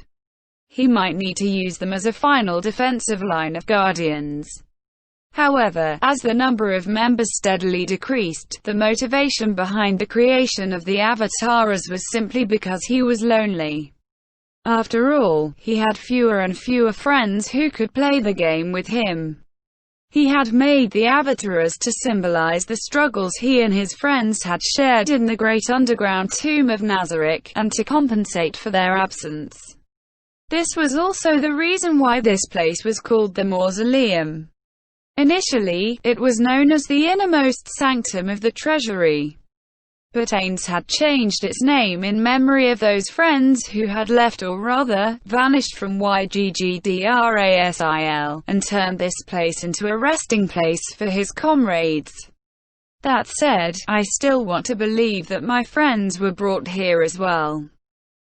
He might need to use them as a final defensive line of guardians. However, as the number of members steadily decreased, the motivation behind the creation of the avatars was simply because he was lonely. After all, he had fewer and fewer friends who could play the game with him. He had made the avatars to symbolize the struggles he and his friends had shared in the Great Underground Tomb of Nazarick, and to compensate for their absence. This was also the reason why this place was called the Mausoleum. Initially, it was known as the Innermost Sanctum of the Treasury. But Ains had changed its name in memory of those friends who had left, or rather, vanished from YGGDRASIL, and turned this place into a resting place for his comrades. That said, I still want to believe that my friends were brought here as well.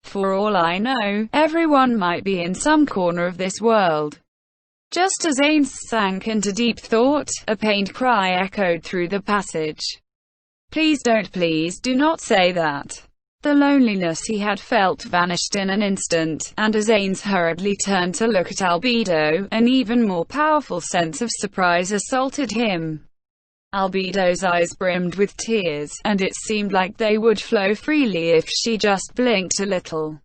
For all I know, everyone might be in some corner of this world. Just as Ains sank into deep thought, a pained cry echoed through the passage. Please do not say that. The loneliness he had felt vanished in an instant, and as Ains hurriedly turned to look at Albedo, an even more powerful sense of surprise assaulted him. Albedo's eyes brimmed with tears, and it seemed like they would flow freely if she just blinked a little.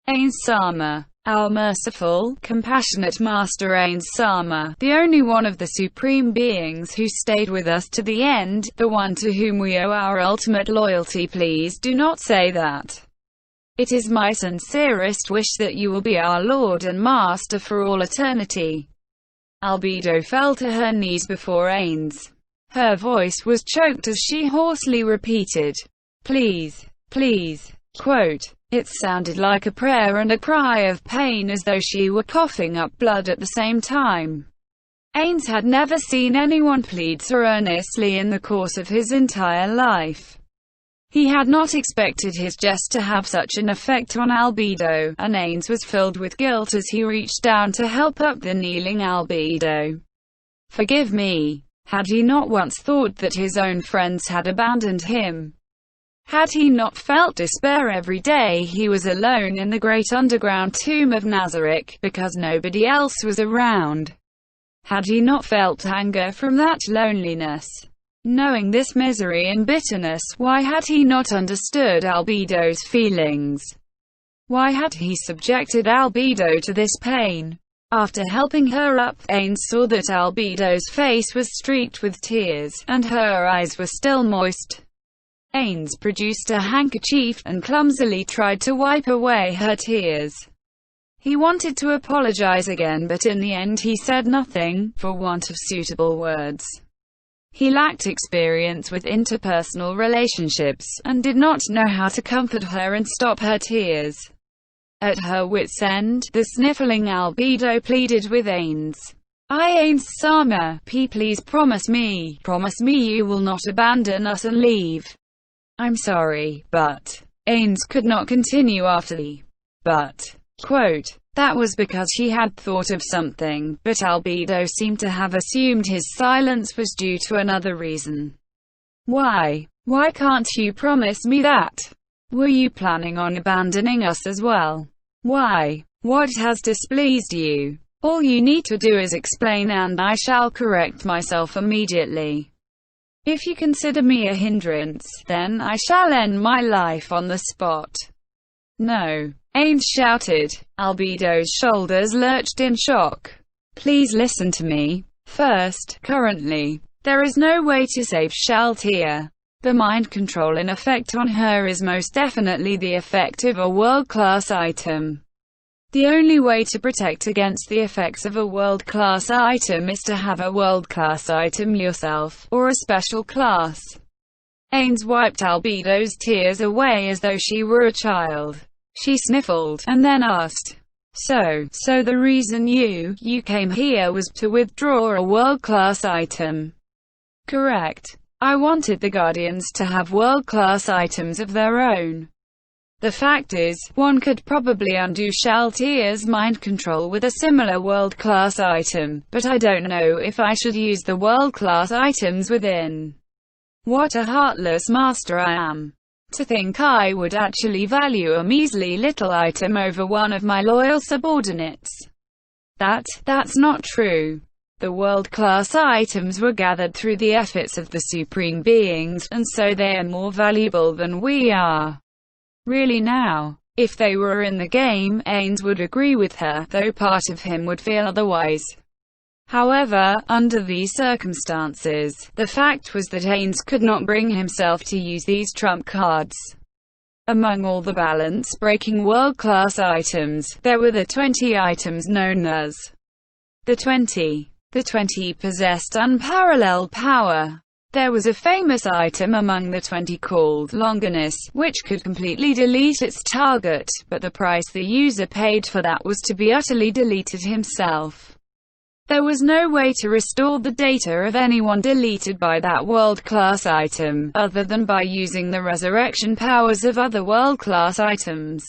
Ains-sama. Our merciful, compassionate Master Ains-sama, the only one of the Supreme Beings who stayed with us to the end, the one to whom we owe our ultimate loyalty, please do not say that. It is my sincerest wish that you will be our Lord and Master for all eternity. Albedo fell to her knees before Ains. Her voice was choked as she hoarsely repeated, "Please, please." Quote, it sounded like a prayer and a cry of pain, as though she were coughing up blood at the same time. Ains had never seen anyone plead so earnestly in the course of his entire life. He had not expected his jest to have such an effect on Albedo, and Ains was filled with guilt as he reached down to help up the kneeling Albedo. Forgive me. Had he not once thought that his own friends had abandoned him? Had he not felt despair every day he was alone in the Great Underground Tomb of Nazarick, because nobody else was around? Had he not felt anger from that loneliness? Knowing this misery and bitterness, why had he not understood Albedo's feelings? Why had he subjected Albedo to this pain? After helping her up, Ains saw that Albedo's face was streaked with tears, and her eyes were still moist. Ains produced a handkerchief, and clumsily tried to wipe away her tears. He wanted to apologize again, but in the end he said nothing, for want of suitable words. He lacked experience with interpersonal relationships, and did not know how to comfort her and stop her tears. At her wit's end, the sniffling Albedo pleaded with Ains. Ains-sama, please promise me you will not abandon us and leave. I'm sorry, but... Ains could not continue after the but. Quote. That was because she had thought of something, but Albedo seemed to have assumed his silence was due to another reason. Why can't you promise me that? Were you planning on abandoning us as well? Why? What has displeased you? All you need to do is explain and I shall correct myself immediately. If you consider me a hindrance, then I shall end my life on the spot. No. Ains shouted. Albedo's shoulders lurched in shock. Please listen to me. First, currently, there is no way to save Shaltia. The mind control in effect on her is most definitely the effect of a world-class item. The only way to protect against the effects of a world-class item is to have a world-class item yourself, or a special class. Ains wiped Albedo's tears away as though she were a child. She sniffled, and then asked, So the reason you came here was to withdraw a world-class item? Correct. I wanted the Guardians to have world-class items of their own. The fact is, one could probably undo Shaltia's mind control with a similar world-class item, but I don't know if I should use the world-class items within. What a heartless master I am. To think I would actually value a measly little item over one of my loyal subordinates. That's not true. The world-class items were gathered through the efforts of the Supreme Beings, and so they are more valuable than we are. Really now. If they were in the game, Ains would agree with her, though part of him would feel otherwise. However, under these circumstances, the fact was that Ains could not bring himself to use these trump cards. Among all the balance-breaking world-class items, there were the 20 items known as the 20. The 20 possessed unparalleled power. There was a famous item among the 20 called Longinus, which could completely delete its target, but the price the user paid for that was to be utterly deleted himself. There was no way to restore the data of anyone deleted by that world-class item, other than by using the resurrection powers of other world-class items.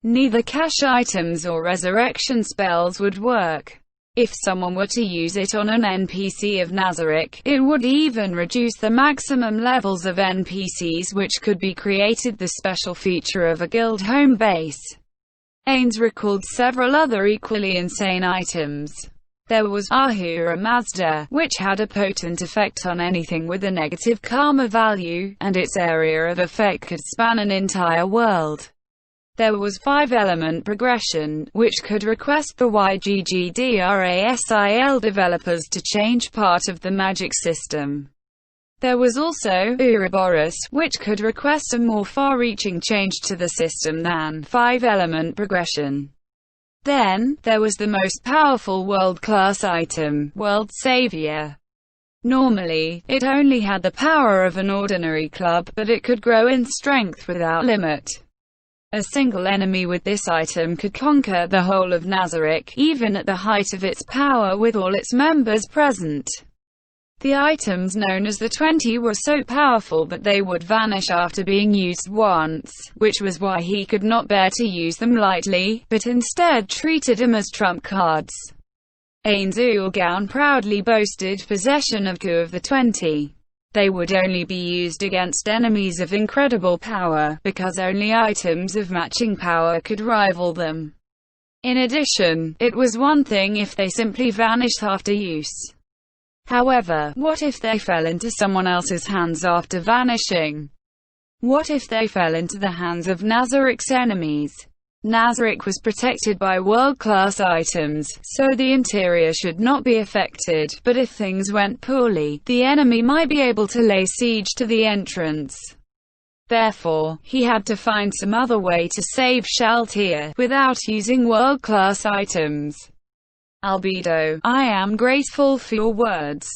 Neither cache items or resurrection spells would work. If someone were to use it on an NPC of Nazarick, it would even reduce the maximum levels of NPCs which could be created, the special feature of a guild home base. Ains recalled several other equally insane items. There was Ahura Mazda, which had a potent effect on anything with a negative karma value, and its area of effect could span an entire world. There was 5-element progression, which could request the YGGDRASIL developers to change part of the magic system. There was also Ouroboros, which could request a more far-reaching change to the system than 5-element progression. Then, there was the most powerful world-class item, World Savior. Normally, it only had the power of an ordinary club, but it could grow in strength without limit. A single enemy with this item could conquer the whole of Nazarick, even at the height of its power with all its members present. The items known as the 20 were so powerful that they would vanish after being used once, which was why he could not bear to use them lightly, but instead treated them as trump cards. Ains Ulgaun proudly boasted possession of 2 of the 20. They would only be used against enemies of incredible power, because only items of matching power could rival them. In addition, it was one thing if they simply vanished after use. However, what if they fell into someone else's hands after vanishing? What if they fell into the hands of Nazarik's enemies? Nazarik was protected by world-class items, so the interior should not be affected, but if things went poorly, the enemy might be able to lay siege to the entrance. Therefore, he had to find some other way to save Shaltir, without using world-class items. Albedo, I am grateful for your words.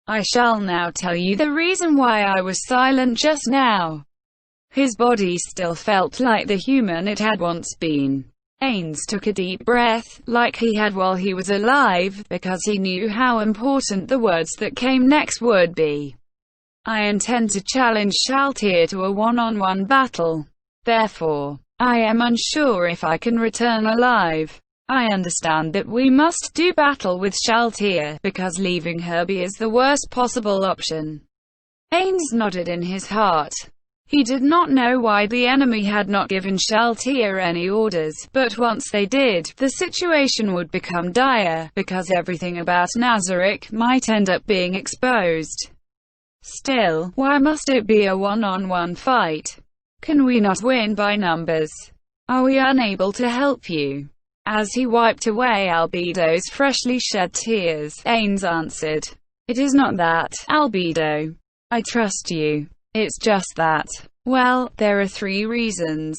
I shall now tell you the reason why I was silent just now. His body still felt like the human it had once been. Ains took a deep breath, like he had while he was alive, because he knew how important the words that came next would be. I intend to challenge Shaltir to a one-on-one battle. Therefore, I am unsure if I can return alive. I understand that we must do battle with Shaltir, because leaving Herbie is the worst possible option. Ains nodded in his heart. He did not know why the enemy had not given Shaltir any orders, but once they did, the situation would become dire, because everything about Nazarik might end up being exposed. Still, why must it be a one-on-one fight? Can we not win by numbers? Are we unable to help you? As he wiped away Albedo's freshly shed tears, Ains answered, It is not that, Albedo. I trust you. It's just that. Well, there are 3 reasons.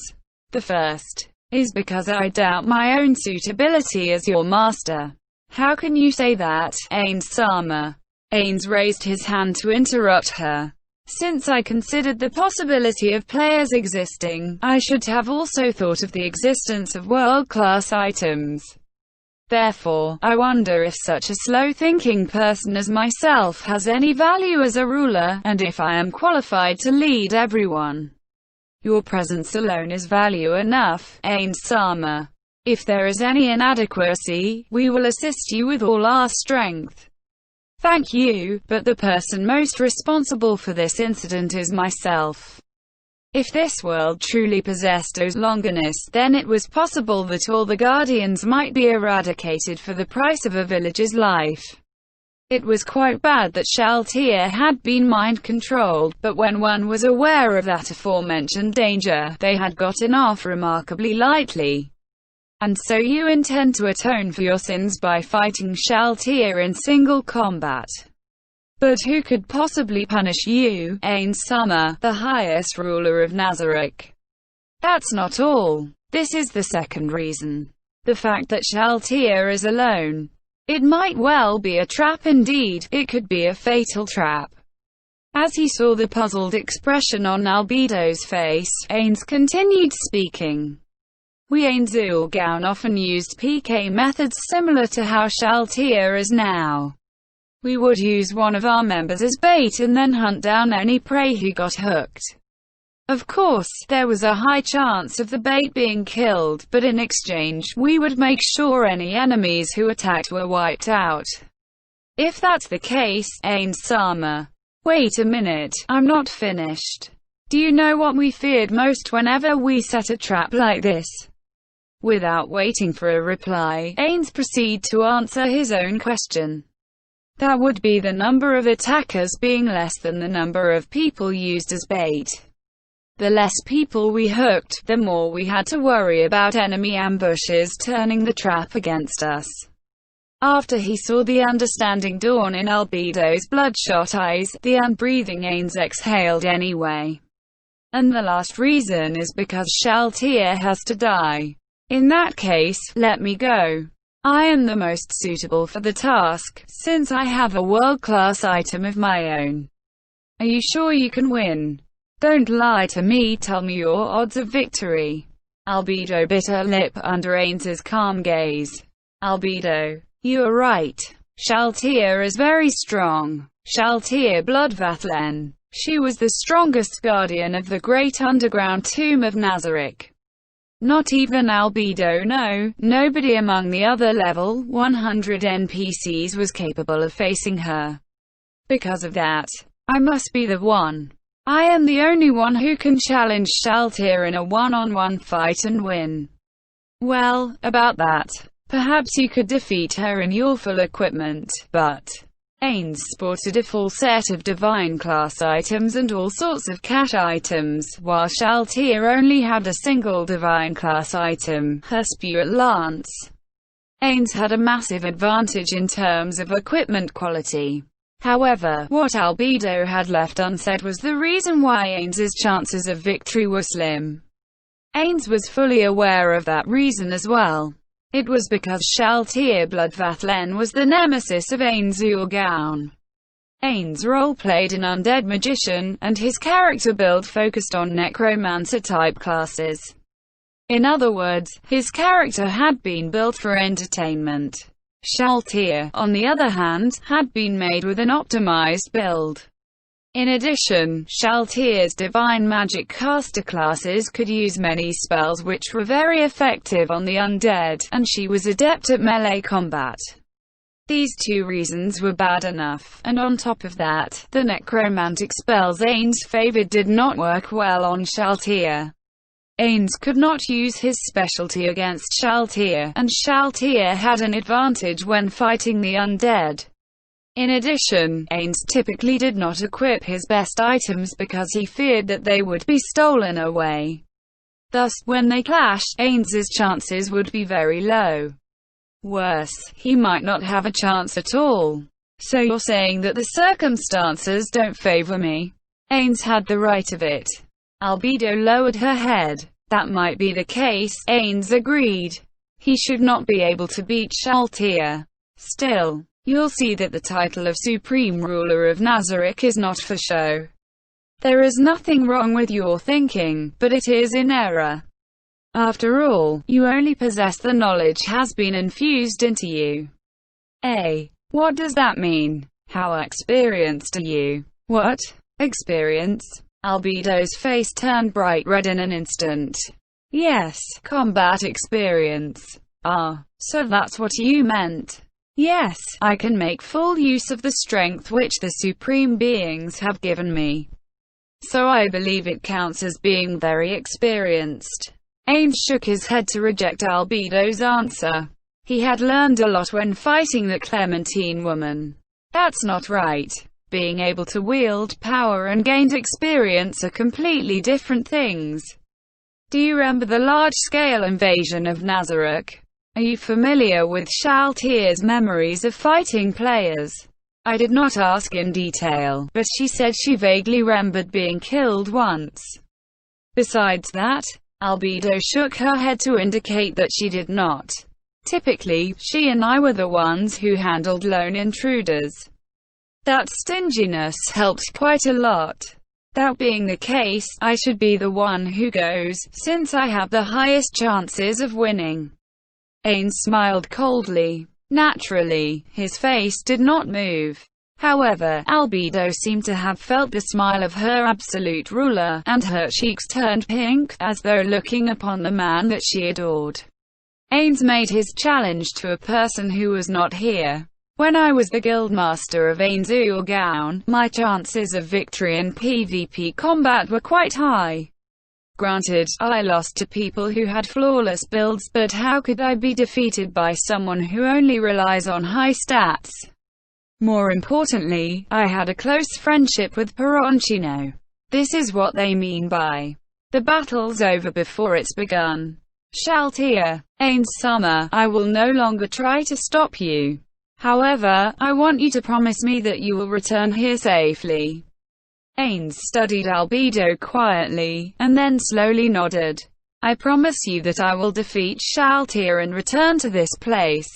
The first is because I doubt my own suitability as your master. How can you say that, Ains-sama? Ains raised his hand to interrupt her. Since I considered the possibility of players existing, I should have also thought of the existence of world-class items. Therefore, I wonder if such a slow-thinking person as myself has any value as a ruler, and if I am qualified to lead everyone. Your presence alone is value enough, Ains-sama. If there is any inadequacy, we will assist you with all our strength. Thank you, but the person most responsible for this incident is myself. If this world truly possessed O's Longinus, then it was possible that all the Guardians might be eradicated for the price of a village's life. It was quite bad that Shaltir had been mind-controlled, but when one was aware of that aforementioned danger, they had gotten off remarkably lightly. And so you intend to atone for your sins by fighting Shaltir in single combat. But who could possibly punish you, Ains-sama, the highest ruler of Nazarik? That's not all. This is the second reason. The fact that Shaltir is alone. It might well be a trap indeed, it could be a fatal trap. As he saw the puzzled expression on Albedo's face, Ains continued speaking. We Ainzulgaon often used PK methods similar to how Shaltir is now. We would use one of our members as bait and then hunt down any prey who got hooked. Of course, there was a high chance of the bait being killed, but in exchange, we would make sure any enemies who attacked were wiped out. If that's the case, Ains-sama. Wait a minute, I'm not finished. Do you know what we feared most whenever we set a trap like this? Without waiting for a reply, Ains proceeded to answer his own question. That would be the number of attackers being less than the number of people used as bait. The less people we hooked, the more we had to worry about enemy ambushes turning the trap against us. After he saw the understanding dawn in Albedo's bloodshot eyes, the unbreathing Ains exhaled anyway. And the last reason is because Shaltir has to die. In that case, let me go. I am the most suitable for the task, since I have a world-class item of my own. Are you sure you can win? Don't lie to me, tell me your odds of victory. Albedo bit her lip under Ains's calm gaze. Albedo, you are right. Shaltir is very strong. Shaltir Bloodvatlen. She was the strongest guardian of the great underground tomb of Nazarik. Not even Albedo, no, nobody among the other level 100 NPCs was capable of facing her. Because of that, I must be the one. I am the only one who can challenge Shaltir in a one-on-one fight and win. Well, about that. Perhaps you could defeat her in your full equipment, but... Ains sported a full set of divine class items and all sorts of cash items, while Shaltir only had a single divine class item, her Spewet Lance. Ains had a massive advantage in terms of equipment quality. However, what Albedo had left unsaid was the reason why Ains's chances of victory were slim. Ains was fully aware of that reason as well. It was because Shaltir Bloodvathlen was the nemesis of Ains Urgaon. Ains role-played an undead magician, and his character build focused on necromancer-type classes. In other words, his character had been built for entertainment. Shaltir, on the other hand, had been made with an optimized build. In addition, Shaltir's divine magic caster classes could use many spells which were very effective on the undead, and she was adept at melee combat. These two reasons were bad enough, and on top of that, the necromantic spells Ains favored did not work well on Shaltir. Ains could not use his specialty against Shaltir, and Shaltir had an advantage when fighting the undead. In addition, Ains typically did not equip his best items because he feared that they would be stolen away. Thus, when they clashed, Ains's chances would be very low. Worse, he might not have a chance at all. So you're saying that the circumstances don't favor me? Ains had the right of it. Albedo lowered her head. That might be the case, Ains agreed. He should not be able to beat Shaltir. Still, you'll see that the title of Supreme Ruler of Nazarick is not for show. There is nothing wrong with your thinking, but it is in error. After all, you only possess the knowledge has been infused into you. What does that mean? How experienced are you? What? Experience? Albedo's face turned bright red in an instant. Yes, combat experience. Ah, so that's what you meant. Yes, I can make full use of the strength which the Supreme Beings have given me. So I believe it counts as being very experienced. Ains shook his head to reject Albedo's answer. He had learned a lot when fighting the Clementine woman. That's not right. Being able to wield power and gained experience are completely different things. Do you remember the large-scale invasion of Nazarick? Are you familiar with Shaltir's memories of fighting players? I did not ask in detail, but she said she vaguely remembered being killed once. Besides that, Albedo shook her head to indicate that she did not. Typically, she and I were the ones who handled lone intruders. That stinginess helped quite a lot. That being the case, I should be the one who goes, since I have the highest chances of winning. Ains smiled coldly. Naturally, his face did not move. However, Albedo seemed to have felt the smile of her absolute ruler, and her cheeks turned pink, as though looking upon the man that she adored. Ains made his challenge to a person who was not here. When I was the guildmaster of Ains Urgaon, my chances of victory in PvP combat were quite high. Granted, I lost to people who had flawless builds, but how could I be defeated by someone who only relies on high stats? More importantly, I had a close friendship with Peroncino. This is what they mean by, the battle's over before it's begun. Shaltir, Ains-sama, I will no longer try to stop you. However, I want you to promise me that you will return here safely. Ains studied Albedo quietly, and then slowly nodded. I promise you that I will defeat Shaltir and return to this place.